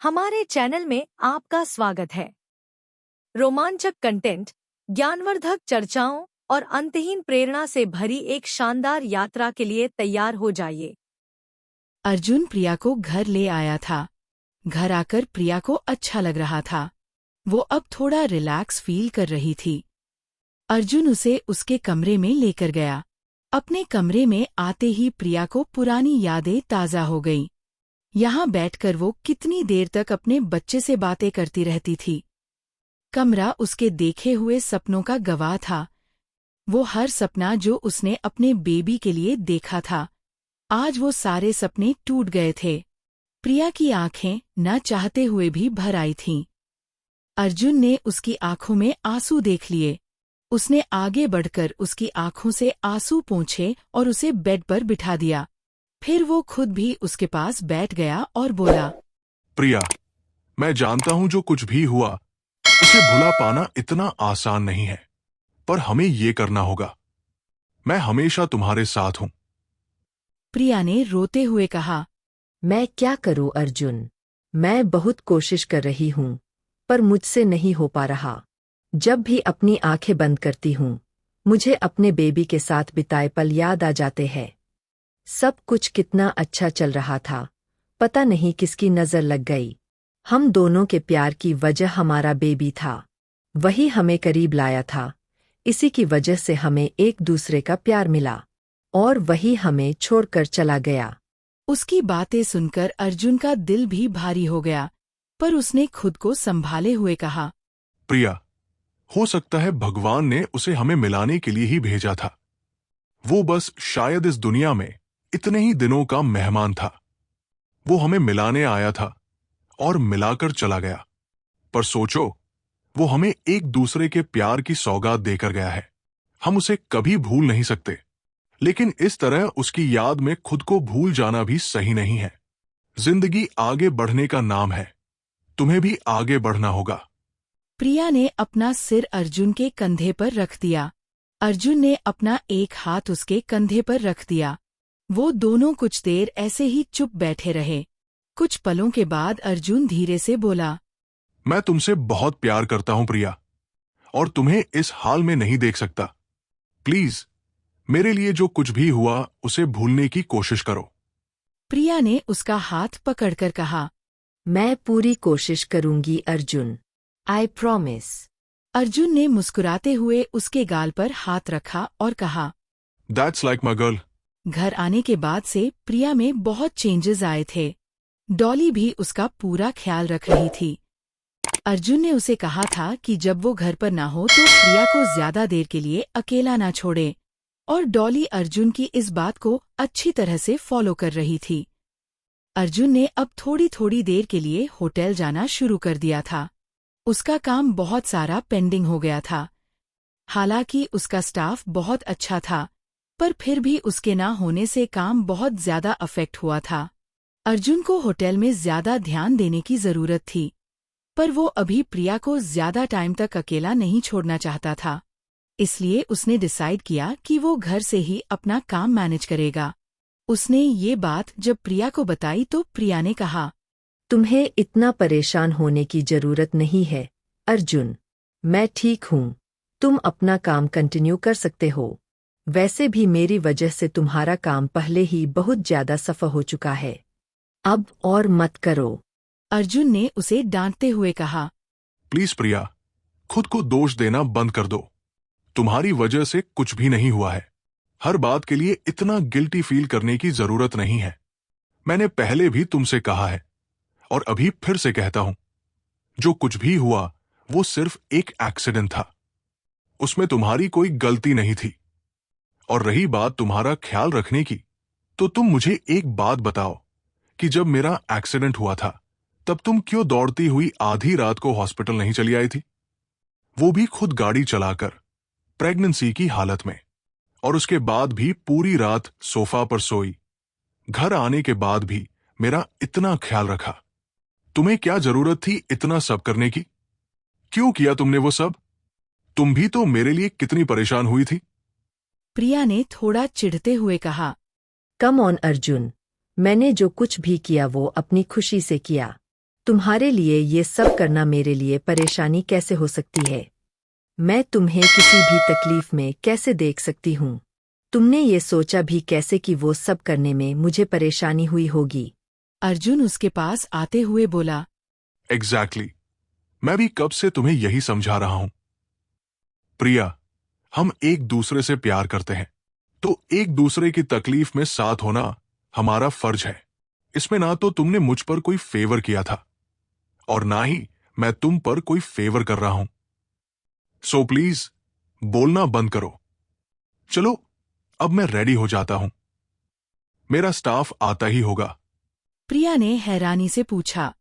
हमारे चैनल में आपका स्वागत है। रोमांचक कंटेंट, ज्ञानवर्धक चर्चाओं और अंतहीन प्रेरणा से भरी एक शानदार यात्रा के लिए तैयार हो जाइए। अर्जुन प्रिया को घर ले आया था। घर आकर प्रिया को अच्छा लग रहा था। वो अब थोड़ा रिलैक्स फील कर रही थी। अर्जुन उसे उसके कमरे में लेकर गया। अपने कमरे में आते ही प्रिया को पुरानी यादें ताज़ा हो गईं। यहाँ बैठकर वो कितनी देर तक अपने बच्चे से बातें करती रहती थी। कमरा उसके देखे हुए सपनों का गवाह था। वो हर सपना जो उसने अपने बेबी के लिए देखा था, आज वो सारे सपने टूट गए थे। प्रिया की आंखें न चाहते हुए भी भर आई थीं। अर्जुन ने उसकी आंखों में आंसू देख लिए। उसने आगे बढ़कर उसकी आंखों से आंसू पोंछे और उसे बेड पर बिठा दिया। फिर वो खुद भी उसके पास बैठ गया और बोला, प्रिया, मैं जानता हूं जो कुछ भी हुआ उसे भुला पाना इतना आसान नहीं है, पर हमें ये करना होगा। मैं हमेशा तुम्हारे साथ हूं। प्रिया ने रोते हुए कहा, मैं क्या करूं अर्जुन, मैं बहुत कोशिश कर रही हूं, पर मुझसे नहीं हो पा रहा। जब भी अपनी आंखें बंद करती हूं, मुझे अपने बेबी के साथ बिताए पल याद आ जाते हैं। सब कुछ कितना अच्छा चल रहा था, पता नहीं किसकी नजर लग गई। हम दोनों के प्यार की वजह हमारा बेबी था। वही हमें करीब लाया था। इसी की वजह से हमें एक दूसरे का प्यार मिला, और वही हमें छोड़कर चला गया। उसकी बातें सुनकर अर्जुन का दिल भी भारी हो गया, पर उसने खुद को संभाले हुए कहा, प्रिया, हो सकता है भगवान ने उसे हमें मिलाने के लिए ही भेजा था। वो बस शायद इस दुनिया में इतने ही दिनों का मेहमान था। वो हमें मिलाने आया था और मिलाकर चला गया। पर सोचो, वो हमें एक दूसरे के प्यार की सौगात देकर गया है। हम उसे कभी भूल नहीं सकते, लेकिन इस तरह उसकी याद में खुद को भूल जाना भी सही नहीं है। जिंदगी आगे बढ़ने का नाम है। तुम्हें भी आगे बढ़ना होगा। प्रिया ने अपना सिर अर्जुन के कंधे पर रख दिया। अर्जुन ने अपना एक हाथ उसके कंधे पर रख दिया। वो दोनों कुछ देर ऐसे ही चुप बैठे रहे। कुछ पलों के बाद अर्जुन धीरे से बोला, मैं तुमसे बहुत प्यार करता हूं प्रिया, और तुम्हें इस हाल में नहीं देख सकता। प्लीज, मेरे लिए जो कुछ भी हुआ उसे भूलने की कोशिश करो। प्रिया ने उसका हाथ पकड़कर कहा, मैं पूरी कोशिश करूंगी अर्जुन, आई प्रॉमिस। अर्जुन ने मुस्कुराते हुए उसके गाल पर हाथ रखा और कहा, दैट्स लाइक माई गर्ल। घर आने के बाद से प्रिया में बहुत चेंजेस आए थे। डॉली भी उसका पूरा ख्याल रख रही थी। अर्जुन ने उसे कहा था कि जब वो घर पर ना हो तो प्रिया को ज्यादा देर के लिए अकेला ना छोड़े, और डॉली अर्जुन की इस बात को अच्छी तरह से फॉलो कर रही थी। अर्जुन ने अब थोड़ी थोड़ी देर के लिए होटल जाना शुरू कर दिया था। उसका काम बहुत सारा पेंडिंग हो गया था। हालांकि उसका स्टाफ बहुत अच्छा था, पर फिर भी उसके ना होने से काम बहुत ज्यादा अफेक्ट हुआ था। अर्जुन को होटल में ज्यादा ध्यान देने की जरूरत थी, पर वो अभी प्रिया को ज्यादा टाइम तक अकेला नहीं छोड़ना चाहता था। इसलिए उसने डिसाइड किया कि वो घर से ही अपना काम मैनेज करेगा। उसने ये बात जब प्रिया को बताई तो प्रिया ने कहा, तुम्हें इतना परेशान होने की जरूरत नहीं है अर्जुन, मैं ठीक हूँ। तुम अपना काम कंटिन्यू कर सकते हो। वैसे भी मेरी वजह से तुम्हारा काम पहले ही बहुत ज्यादा सफर हो चुका है। अब और मत करो। अर्जुन ने उसे डांटते हुए कहा, प्लीज प्रिया, खुद को दोष देना बंद कर दो। तुम्हारी वजह से कुछ भी नहीं हुआ है। हर बात के लिए इतना गिल्टी फील करने की जरूरत नहीं है। मैंने पहले भी तुमसे कहा है और अभी फिर से कहता हूं, जो कुछ भी हुआ वो सिर्फ एक एक्सीडेंट था। उसमें तुम्हारी कोई गलती नहीं थी। और रही बात तुम्हारा ख्याल रखने की, तो तुम मुझे एक बात बताओ कि जब मेरा एक्सीडेंट हुआ था तब तुम क्यों दौड़ती हुई आधी रात को हॉस्पिटल नहीं चली आई थी? वो भी खुद गाड़ी चलाकर, प्रेगनेंसी की हालत में, और उसके बाद भी पूरी रात सोफा पर सोई। घर आने के बाद भी मेरा इतना ख्याल रखा। तुम्हें क्या जरूरत थी इतना सब करने की? क्यों किया तुमने वो सब? तुम भी तो मेरे लिए कितनी परेशान हुई थी। प्रिया ने थोड़ा चिढ़ते हुए कहा, कम ऑन अर्जुन, मैंने जो कुछ भी किया वो अपनी खुशी से किया। तुम्हारे लिए ये सब करना मेरे लिए परेशानी कैसे हो सकती है? मैं तुम्हें किसी भी तकलीफ में कैसे देख सकती हूँ? तुमने ये सोचा भी कैसे कि वो सब करने में मुझे परेशानी हुई होगी? अर्जुन उसके पास आते हुए बोला। एग्जैक्टली मैं भी कब से तुम्हें यही समझा रहा हूं। प्रिया, हम एक दूसरे से प्यार करते हैं, तो एक दूसरे की तकलीफ में साथ होना हमारा फर्ज है। इसमें ना तो तुमने मुझ पर कोई फेवर किया था और ना ही मैं तुम पर कोई फेवर कर रहा हूं। सो प्लीज बोलना बंद करो। चलो अब मैं रेडी हो जाता हूं, मेरा स्टाफ आता ही होगा। प्रिया ने हैरानी से पूछा।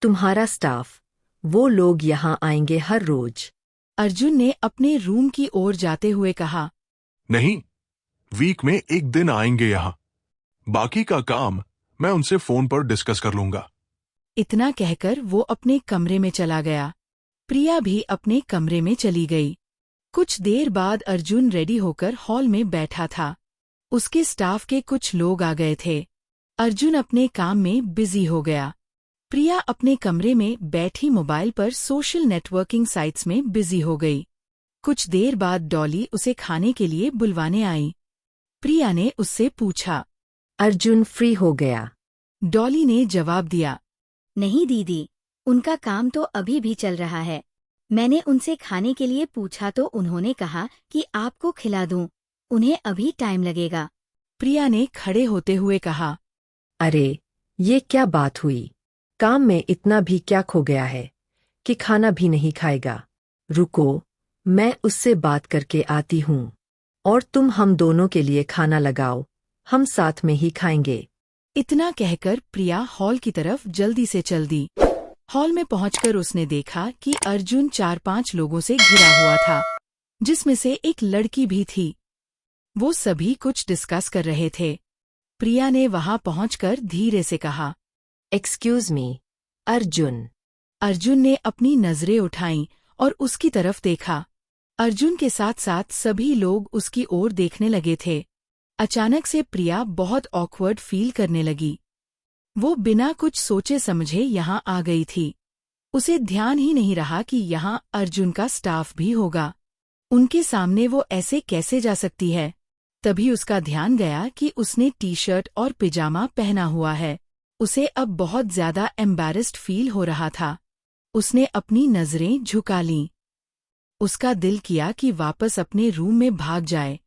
तुम्हारा स्टाफ? वो लोग यहाँ आएंगे हर रोज? अर्जुन ने अपने रूम की ओर जाते हुए कहा। नहीं, वीक में एक दिन आएंगे यहां। बाकी का काम मैं उनसे फोन पर डिस्कस कर लूंगा। इतना कहकर वो अपने कमरे में चला गया। प्रिया भी अपने कमरे में चली गई। कुछ देर बाद अर्जुन रेडी होकर हॉल में बैठा था। उसके स्टाफ के कुछ लोग आ गए थे। अर्जुन अपने काम में बिजी हो गया। प्रिया अपने कमरे में बैठी मोबाइल पर सोशल नेटवर्किंग साइट्स में बिजी हो गई। कुछ देर बाद डॉली उसे खाने के लिए बुलवाने आई। प्रिया ने उससे पूछा। अर्जुन फ्री हो गया? डॉली ने जवाब दिया। नहीं दीदी, उनका काम तो अभी भी चल रहा है। मैंने उनसे खाने के लिए पूछा तो उन्होंने कहा कि आपको खिला दूं। उन्हें अभी टाइम लगेगा। प्रिया ने खड़े होते हुए कहा। अरे, ये क्या बात हुई? काम में इतना भी क्या खो गया है कि खाना भी नहीं खाएगा? रुको, मैं उससे बात करके आती हूँ। और तुम हम दोनों के लिए खाना लगाओ, हम साथ में ही खाएंगे। इतना कहकर प्रिया हॉल की तरफ जल्दी से चल दी। हॉल में पहुंचकर उसने देखा कि अर्जुन 4-5 लोगों से घिरा हुआ था, जिसमें से एक लड़की भी थी। वो सभी कुछ डिस्कस कर रहे थे। प्रिया ने वहां पहुंचकर धीरे से कहा। Excuse me, Arjun. अर्जुन ने अपनी नजरें उठाईं और उसकी तरफ देखा। अर्जुन के साथ साथ सभी लोग उसकी ओर देखने लगे थे। अचानक से प्रिया बहुत ऑकवर्ड फील करने लगी। वो बिना कुछ सोचे समझे यहाँ आ गई थी। उसे ध्यान ही नहीं रहा कि यहाँ अर्जुन का स्टाफ भी होगा। उनके सामने वो ऐसे कैसे जा सकती है? तभी उसका ध्यान गया कि उसने टी-शर्ट और पिजामा पहना हुआ है। उसे अब बहुत ज्यादा एम्बैरेस्ड फील हो रहा था। उसने अपनी नजरें झुका लीं। उसका दिल किया कि वापस अपने रूम में भाग जाए,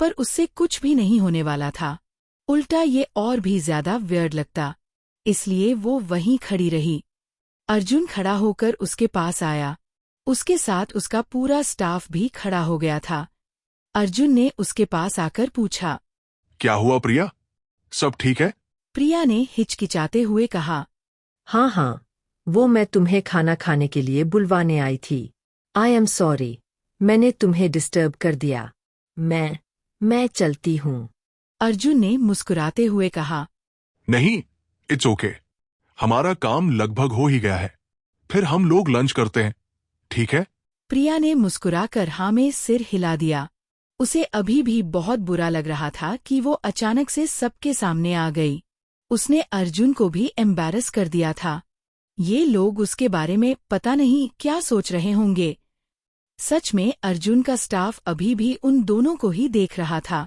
पर उससे कुछ भी नहीं होने वाला था। उल्टा ये और भी ज्यादा वियर्ड लगता, इसलिए वो वहीं खड़ी रही। अर्जुन खड़ा होकर उसके पास आया। उसके साथ उसका पूरा स्टाफ भी खड़ा हो गया था। अर्जुन ने उसके पास आकर पूछा। क्या हुआ प्रिया, सब ठीक है? प्रिया ने हिचकिचाते हुए कहा। हाँ, वो मैं तुम्हें खाना खाने के लिए बुलवाने आई थी। आई एम सॉरी, मैंने तुम्हें डिस्टर्ब कर दिया। मैं चलती हूँ। अर्जुन ने मुस्कुराते हुए कहा। नहीं, इट्स ओके। हमारा काम लगभग हो ही गया है, फिर हम लोग लंच करते हैं, ठीक है? प्रिया ने मुस्कुराकर हाँ में सिर हिला दिया। उसे अभी भी बहुत बुरा लग रहा था कि वो अचानक से सबके सामने आ गई। उसने अर्जुन को भी एम्बैरस कर दिया था। ये लोग उसके बारे में पता नहीं क्या सोच रहे होंगे। सच में अर्जुन का स्टाफ अभी भी उन दोनों को ही देख रहा था।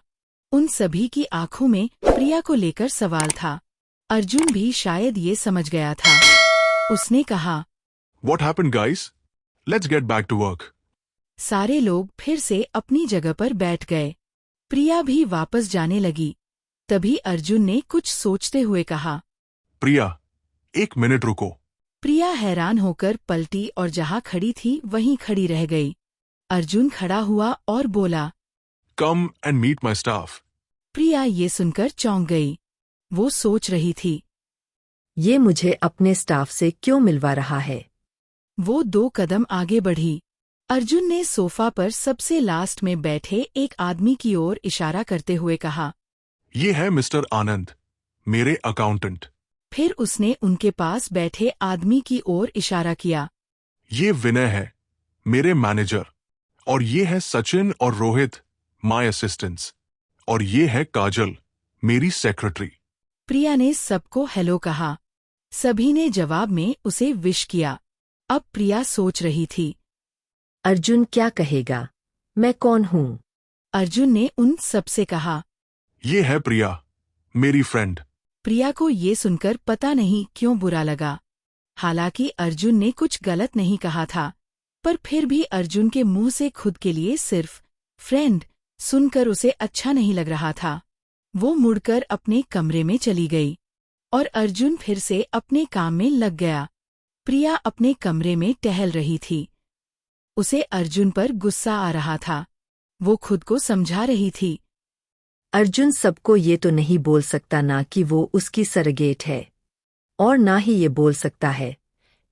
उन सभी की आंखों में प्रिया को लेकर सवाल था। अर्जुन भी शायद ये समझ गया था। उसने कहा, What happened guys? Let's get back to work. सारे लोग फिर से अपनी जगह पर बैठ गए। प्रिया भी वापस जाने लगी। तभी अर्जुन ने कुछ सोचते हुए कहा। प्रिया, एक मिनट रुको। प्रिया हैरान होकर पलटी और जहाँ खड़ी थी वहीं खड़ी रह गई। अर्जुन खड़ा हुआ और बोला, Come and meet my staff. प्रिया ये सुनकर चौंक गई। वो सोच रही थी, ये मुझे अपने स्टाफ से क्यों मिलवा रहा है? वो 2 कदम आगे बढ़ी। अर्जुन ने सोफा पर सबसे लास्ट में बैठे एक आदमी की ओर इशारा करते हुए कहा। ये है मिस्टर आनंद, मेरे अकाउंटेंट। फिर उसने उनके पास बैठे आदमी की ओर इशारा किया। ये विनय है, मेरे मैनेजर। और ये है सचिन और रोहित, माय असिस्टेंट्स। और ये है काजल, मेरी सेक्रेटरी। प्रिया ने सबको हेलो कहा। सभी ने जवाब में उसे विश किया। अब प्रिया सोच रही थी, अर्जुन क्या कहेगा, मैं कौन हूँ। अर्जुन ने उन सबसे कहा। ये है प्रिया, मेरी फ्रेंड। प्रिया को ये सुनकर पता नहीं क्यों बुरा लगा। हालांकि अर्जुन ने कुछ गलत नहीं कहा था, पर फिर भी अर्जुन के मुंह से खुद के लिए सिर्फ फ्रेंड सुनकर उसे अच्छा नहीं लग रहा था। वो मुड़कर अपने कमरे में चली गई और अर्जुन फिर से अपने काम में लग गया। प्रिया अपने कमरे में टहल रही थी। उसे अर्जुन पर गुस्सा आ रहा था। वो खुद को समझा रही थी, अर्जुन सबको ये तो नहीं बोल सकता ना कि वो उसकी सरगेट है, और ना ही ये बोल सकता है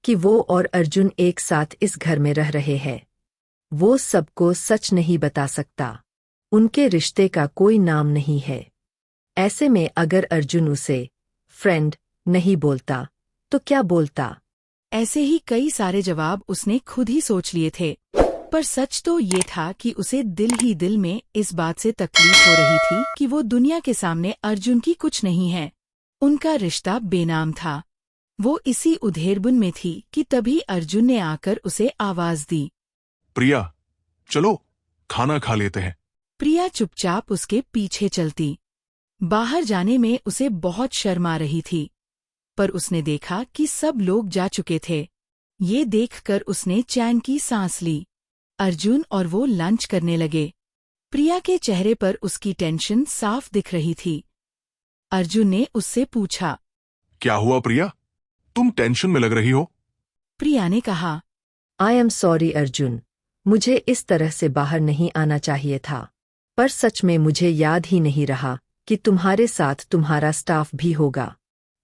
कि वो और अर्जुन एक साथ इस घर में रह रहे हैं। वो सबको सच नहीं बता सकता। उनके रिश्ते का कोई नाम नहीं है। ऐसे में अगर अर्जुन उसे फ्रेंड नहीं बोलता तो क्या बोलता। ऐसे ही कई सारे जवाब उसने खुद ही सोच लिए थे, पर सच तो ये था कि उसे दिल ही दिल में इस बात से तकलीफ हो रही थी कि वो दुनिया के सामने अर्जुन की कुछ नहीं है। उनका रिश्ता बेनाम था। वो इसी उधेड़बुन में थी कि तभी अर्जुन ने आकर उसे आवाज दी, प्रिया, चलो खाना खा लेते हैं। प्रिया चुपचाप उसके पीछे चलती। बाहर जाने में उसे बहुत शर्म आ रही थी, पर उसने देखा कि सब लोग जा चुके थे। ये देखकर उसने चैन की सांस ली। अर्जुन और वो लंच करने लगे। प्रिया के चेहरे पर उसकी टेंशन साफ दिख रही थी। अर्जुन ने उससे पूछा, क्या हुआ प्रिया, तुम टेंशन में लग रही हो? प्रिया ने कहा, आई एम सॉरी अर्जुन, मुझे इस तरह से बाहर नहीं आना चाहिए था, पर सच में मुझे याद ही नहीं रहा कि तुम्हारे साथ तुम्हारा स्टाफ भी होगा।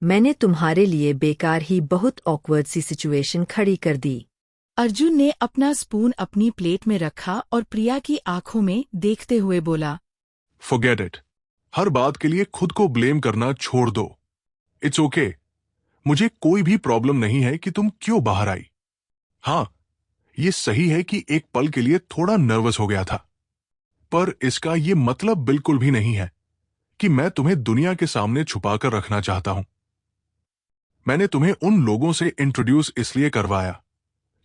मैंने तुम्हारे लिए बेकार ही बहुत ऑकवर्ड सी सिचुएशन खड़ी कर दी। अर्जुन ने अपना स्पून अपनी प्लेट में रखा और प्रिया की आंखों में देखते हुए बोला, फॉरगेट इट। हर बात के लिए खुद को ब्लेम करना छोड़ दो। It's okay. मुझे कोई भी प्रॉब्लम नहीं है कि तुम क्यों बाहर आई। हाँ, ये सही है कि एक पल के लिए थोड़ा नर्वस हो गया था, पर इसका ये मतलब बिल्कुल भी नहीं है कि मैं तुम्हें दुनिया के सामने छुपाकर रखना चाहता हूं। मैंने तुम्हें उन लोगों से इंट्रोड्यूस इसलिए करवाया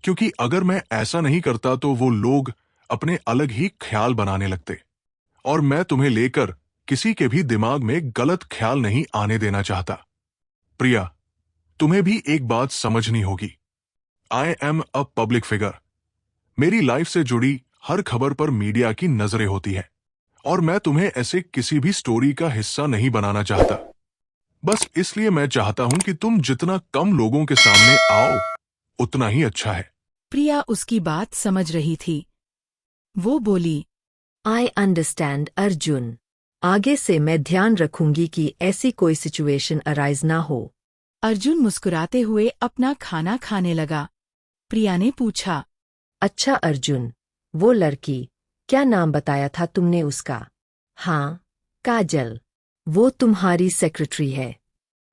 क्योंकि अगर मैं ऐसा नहीं करता तो वो लोग अपने अलग ही ख्याल बनाने लगते, और मैं तुम्हें लेकर किसी के भी दिमाग में गलत ख्याल नहीं आने देना चाहता। प्रिया, तुम्हें भी एक बात समझनी होगी। I am a public figure. मेरी लाइफ से जुड़ी हर खबर पर मीडिया की नजरें होती है, और मैं तुम्हें ऐसे किसी भी स्टोरी का हिस्सा नहीं बनाना चाहता। बस इसलिए मैं चाहता हूं कि तुम जितना कम लोगों के सामने आओ उतना ही अच्छा है। प्रिया उसकी बात समझ रही थी। वो बोली, आई अंडरस्टैंड अर्जुन, आगे से मैं ध्यान रखूंगी कि ऐसी कोई सिचुएशन अराइज ना हो। अर्जुन मुस्कुराते हुए अपना खाना खाने लगा। प्रिया ने पूछा, अच्छा अर्जुन, वो लड़की, क्या नाम बताया था तुमने उसका? हाँ, काजल। वो तुम्हारी सेक्रेटरी है।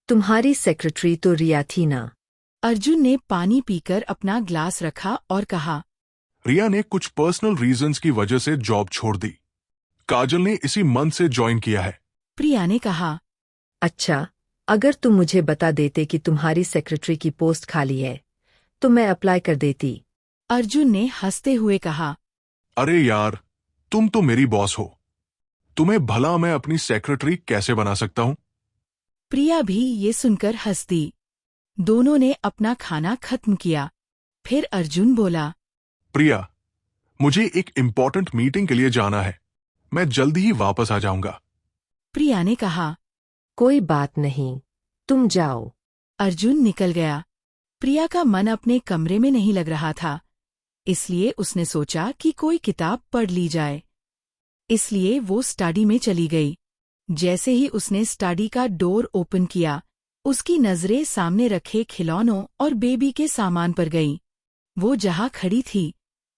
तुम्हारी सेक्रेटरी तो रिया थी ना? अर्जुन ने पानी पीकर अपना ग्लास रखा और कहा, रिया ने कुछ पर्सनल रीजंस की वजह से जॉब छोड़ दी। काजल ने इसी मंथ से ज्वाइन किया है। प्रिया ने कहा, अच्छा, अगर तुम मुझे बता देते कि तुम्हारी सेक्रेटरी की पोस्ट खाली है तो मैं अप्लाई कर देती। अर्जुन ने हंसते हुए कहा, अरे यार, तुम तो मेरी बॉस हो। तुम्हें भला मैं अपनी सेक्रेटरी कैसे बना सकता हूं? प्रिया भी ये सुनकर हंस दी। दोनों ने अपना खाना खत्म किया। फिर अर्जुन बोला, प्रिया, मुझे एक इम्पोर्टेंट मीटिंग के लिए जाना है। मैं जल्दी ही वापस आ जाऊंगा। प्रिया ने कहा, कोई बात नहीं, तुम जाओ। अर्जुन निकल गया। प्रिया का मन अपने कमरे में नहीं लग रहा था, इसलिए उसने सोचा कि कोई किताब पढ़ ली जाए। इसलिए वो स्टडी में चली गई। जैसे ही उसने स्टडी का डोर ओपन किया, उसकी नजरें सामने रखे खिलौनों और बेबी के सामान पर गईं। वो जहां खड़ी थी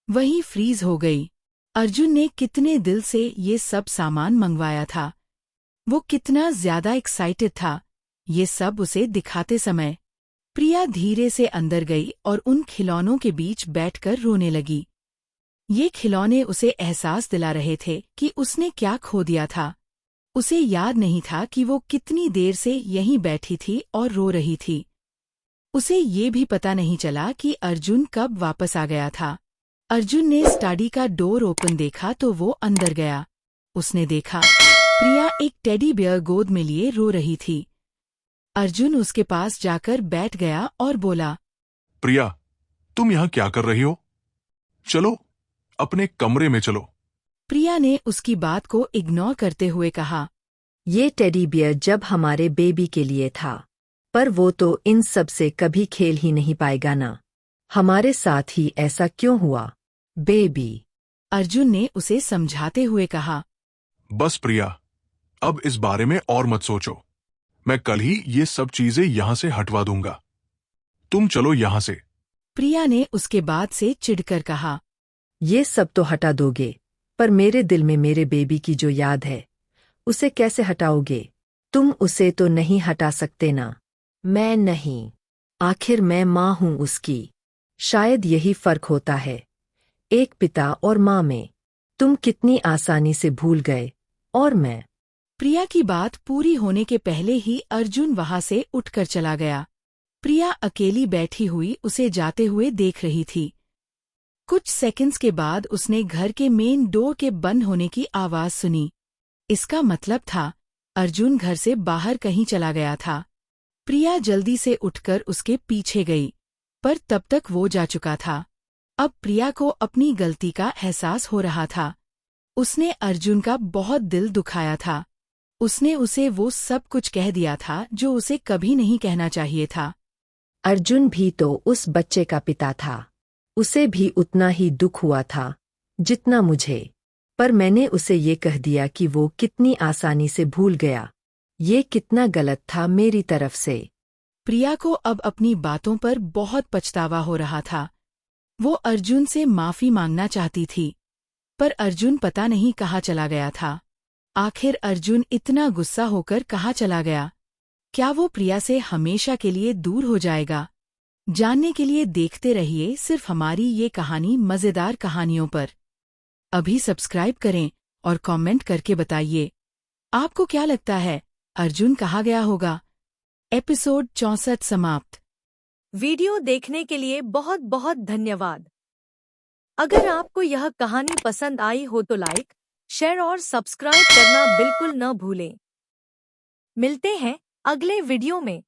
वहीं फ्रीज हो गई। अर्जुन ने कितने दिल से ये सब सामान मंगवाया था। वो कितना ज्यादा एक्साइटेड था ये सब उसे दिखाते समय। प्रिया धीरे से अंदर गई और उन खिलौनों के बीच बैठकर रोने लगी। ये खिलौने उसे एहसास दिला रहे थे कि उसने क्या खो दिया था। उसे याद नहीं था कि वो कितनी देर से यहीं बैठी थी और रो रही थी। उसे ये भी पता नहीं चला कि अर्जुन कब वापस आ गया था। अर्जुन ने स्टडी का डोर ओपन देखा तो वो अंदर गया। उसने देखा प्रिया एक टेडी बियर गोद में लिए रो रही थी। अर्जुन उसके पास जाकर बैठ गया और बोला, प्रिया, तुम यहाँ क्या कर रही हो? चलो, अपने कमरे में चलो। प्रिया ने उसकी बात को इग्नोर करते हुए कहा, ये टेडी बियर जब हमारे बेबी के लिए था, पर वो तो इन सब से कभी खेल ही नहीं पाएगा ना। हमारे साथ ही ऐसा क्यों हुआ, बेबी? अर्जुन ने उसे समझाते हुए कहा। बस प्रिया, अब इस बारे में और मत सोचो। मैं कल ही ये सब चीजें यहां से हटवा दूंगा। तुम चलो यहां से। प्रिया ने उसके बाद से चिढ़कर कहा, ये सब तो हटा दोगे, पर मेरे दिल में मेरे बेबी की जो याद है, उसे कैसे हटाओगे? तुम उसे तो नहीं हटा सकते ना। मैं नहीं, आखिर मैं माँ हूँ उसकी। शायद यही फर्क होता है एक पिता और माँ में। तुम कितनी आसानी से भूल गए, और मैं। प्रिया की बात पूरी होने के पहले ही अर्जुन वहां से उठकर चला गया। प्रिया अकेली बैठी हुई उसे जाते हुए देख रही थी। कुछ सेकंड्स के बाद उसने घर के मेन डोर के बंद होने की आवाज सुनी। इसका मतलब था अर्जुन घर से बाहर कहीं चला गया था। प्रिया जल्दी से उठकर उसके पीछे गई, पर तब तक वो जा चुका था। अब प्रिया को अपनी गलती का एहसास हो रहा था। उसने अर्जुन का बहुत दिल दुखाया था। उसने उसे वो सब कुछ कह दिया था जो उसे कभी नहीं कहना चाहिए था। अर्जुन भी तो उस बच्चे का पिता था। उसे भी उतना ही दुख हुआ था जितना मुझे, पर मैंने उसे ये कह दिया कि वो कितनी आसानी से भूल गया। ये कितना गलत था मेरी तरफ से। प्रिया को अब अपनी बातों पर बहुत पछतावा हो रहा था। वो अर्जुन से माफी मांगना चाहती थी, पर अर्जुन पता नहीं कहाँ चला गया था। आखिर अर्जुन इतना गुस्सा होकर कहाँ चला गया? क्या वो प्रिया से हमेशा के लिए दूर हो जाएगा? जानने के लिए देखते रहिए सिर्फ हमारी ये कहानी मजेदार कहानियों पर। अभी सब्सक्राइब करें और कमेंट करके बताइए, आपको क्या लगता है अर्जुन कहाँ गया होगा? एपिसोड 64 समाप्त। वीडियो देखने के लिए बहुत बहुत धन्यवाद। अगर आपको यह कहानी पसंद आई हो तो लाइक, शेयर और सब्सक्राइब करना बिल्कुल न भूलें। मिलते हैं अगले वीडियो में।